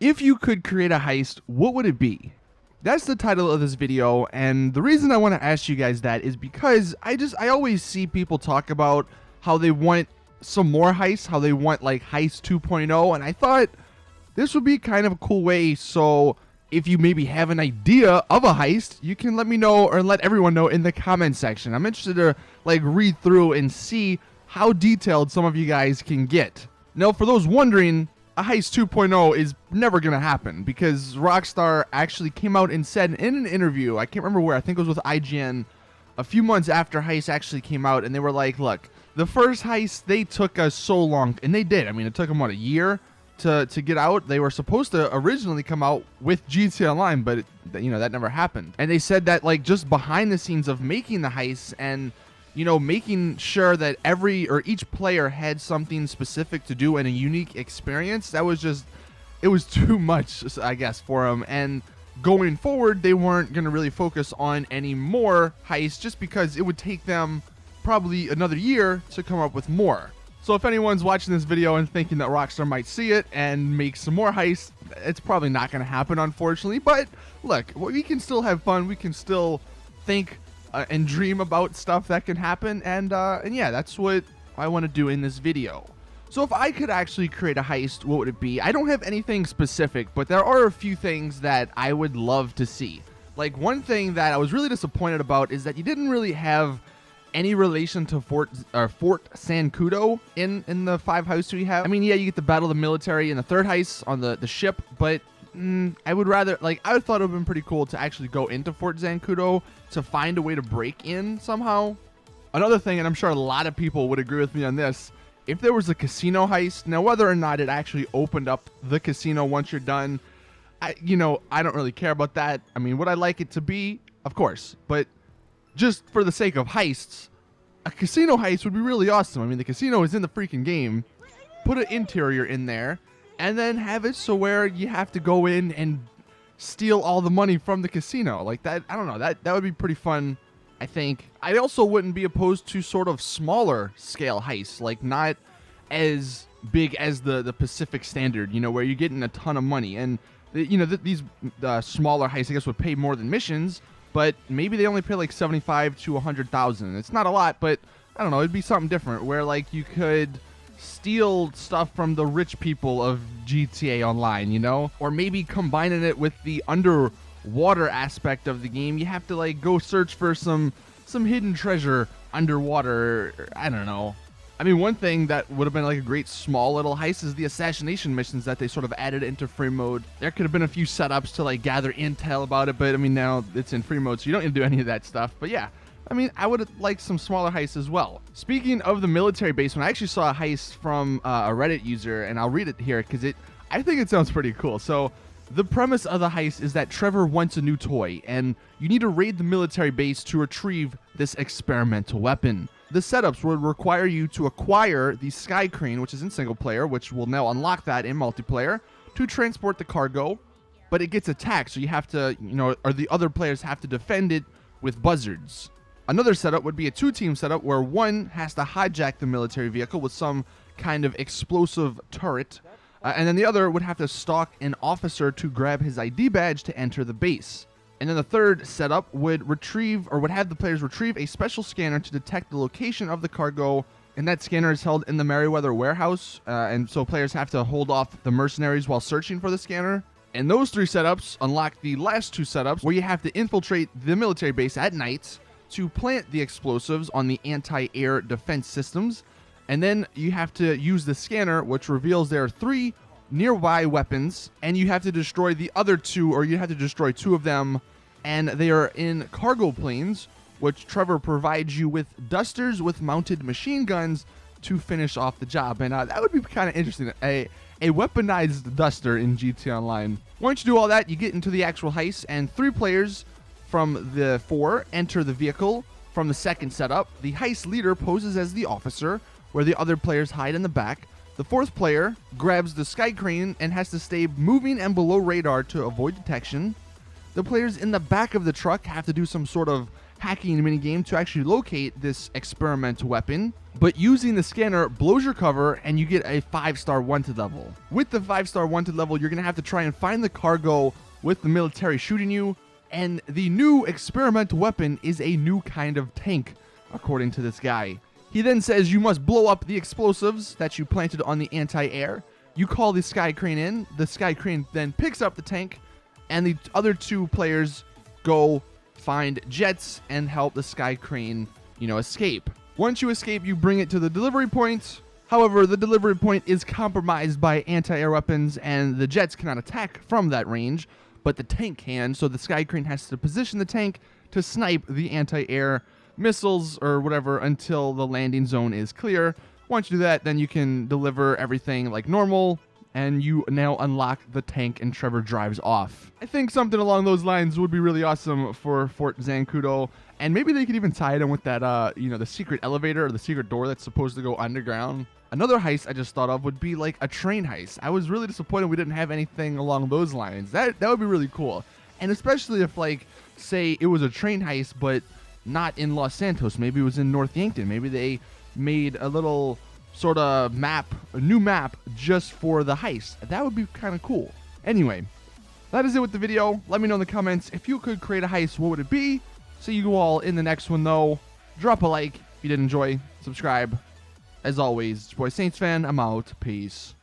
If you could create a heist, what would it be? That's the title of this video, and the reason I want to ask you guys that is because I always see people talk about how they want some more heists, how they want like Heist 2.0, and I thought this would be kind of a cool way. So if you maybe have an idea of a heist, you can let me know or let everyone know in the comment section. I'm interested to like read through and see how detailed some of you guys can get. Now, for those wondering, a Heist 2.0 is never going to happen because Rockstar actually came out and said in an interview, I can't remember where, I think it was with IGN, a few months after Heist actually came out, and they were like, look, the first Heist, they took us so long, and they did. I mean, it took them, what, a year to get out? They were supposed to originally come out with GTA Online, but, that never happened. And they said that, like, just behind the scenes of making the heists and making sure that each player had something specific to do and a unique experience, it was too much, I guess, for them. And going forward, they weren't going to really focus on any more heists just because it would take them probably another year to come up with more. So if anyone's watching this video and thinking that Rockstar might see it and make some more heists, it's probably not going to happen, unfortunately. But look, we can still have fun. We can still think and dream about stuff that can happen, and yeah, that's what I want to do in this video. So if I could actually create a heist, what would it be? I don't have anything specific, but there are a few things that I would love to see. Like, one thing that I was really disappointed about is that you didn't really have any relation to Fort Sancudo in the 5 heists we have. I mean, yeah, you get the Battle of the Military in the 3rd heist on the ship, but I would rather, I thought it would have been pretty cool to actually go into Fort Zancudo to find a way to break in somehow. Another thing, and I'm sure a lot of people would agree with me on this, if there was a casino heist, now whether or not it actually opened up the casino once you're done, I don't really care about that. I mean, would I like it to be? Of course, but just for the sake of heists, a casino heist would be really awesome. I mean, the casino is in the freaking game. Put an interior in there, and then have it so where you have to go in and steal all the money from the casino. Like that, I don't know, that would be pretty fun, I think. I also wouldn't be opposed to sort of smaller scale heists, like not as big as the Pacific Standard, where you're getting a ton of money. And, these smaller heists, I guess, would pay more than missions, but maybe they only pay like 75 to 100,000. It's not a lot, but I don't know, it'd be something different where like you could steal stuff from the rich people of GTA Online, or maybe combining it with the underwater aspect of the game. You have to like go search for some hidden treasure underwater. I don't know. I mean, one thing that would have been like a great small little heist is the assassination missions that they sort of added into free mode. There could have been a few setups to like gather intel about it, but I mean, now it's in free mode, so you don't need to do any of that stuff. But yeah, I mean, I would have liked some smaller heists as well. Speaking of the military base, when I actually saw a heist from a Reddit user, and I'll read it here because I think it sounds pretty cool. So the premise of the heist is that Trevor wants a new toy, and you need to raid the military base to retrieve this experimental weapon. The setups would require you to acquire the Sky Crane, which is in single player, which will now unlock that in multiplayer, to transport the cargo, but it gets attacked, so you have to, or the other players have to defend it with buzzards. Another setup would be a 2-team setup where one has to hijack the military vehicle with some kind of explosive turret, and then the other would have to stalk an officer to grab his ID badge to enter the base. And then the third setup would have the players retrieve a special scanner to detect the location of the cargo, and that scanner is held in the Merryweather warehouse, and so players have to hold off the mercenaries while searching for the scanner. And those 3 setups unlock the last 2 setups where you have to infiltrate the military base at night to plant the explosives on the anti-air defense systems, and then you have to use the scanner, which reveals there are 3 nearby weapons, and you have to destroy the other 2, or you have to destroy 2 of them, and they are in cargo planes, which Trevor provides you with dusters with mounted machine guns to finish off the job. And that would be kind of interesting, a weaponized duster in GTA Online. Once you do all that, you get into the actual heist, and 3 players from the 4 enter the vehicle from the second setup. The heist leader poses as the officer, where the other players hide in the back. The 4th player grabs the Sky Crane and has to stay moving and below radar to avoid detection. The players in the back of the truck have to do some sort of hacking minigame to actually locate this experimental weapon, but using the scanner blows your cover and you get a 5-star wanted level. With the 5-star wanted level, you're going to have to try and find the cargo with the military shooting you, and the new experimental weapon is a new kind of tank, according to this guy. He then says you must blow up the explosives that you planted on the anti-air. You call the Sky Crane in, the Sky Crane then picks up the tank, and the other 2 players go find jets and help the Sky Crane, escape. Once you escape, you bring it to the delivery point. However, the delivery point is compromised by anti-air weapons, and the jets cannot attack from that range, but the tank can, so the Sky Crane has to position the tank to snipe the anti-air missiles or whatever until the landing zone is clear. Once you do that, then you can deliver everything like normal, and you now unlock the tank and Trevor drives off. I think something along those lines would be really awesome for Fort Zancudo, and maybe they could even tie it in with that, the secret elevator or the secret door that's supposed to go underground. Another heist I just thought of would be like a train heist. I was really disappointed we didn't have anything along those lines. That would be really cool, and especially if, like, say it was a train heist, but not in Los Santos. Maybe it was in North Yankton. Maybe they made a little sort of a new map just for the heist. That would be kind of cool. Anyway, that is it with the video. Let me know in the comments if you could create a heist, what would it be? See you all in the next one though. Drop a like if you did enjoy. Subscribe. As always, it's your boy Saintsfan. I'm out. Peace.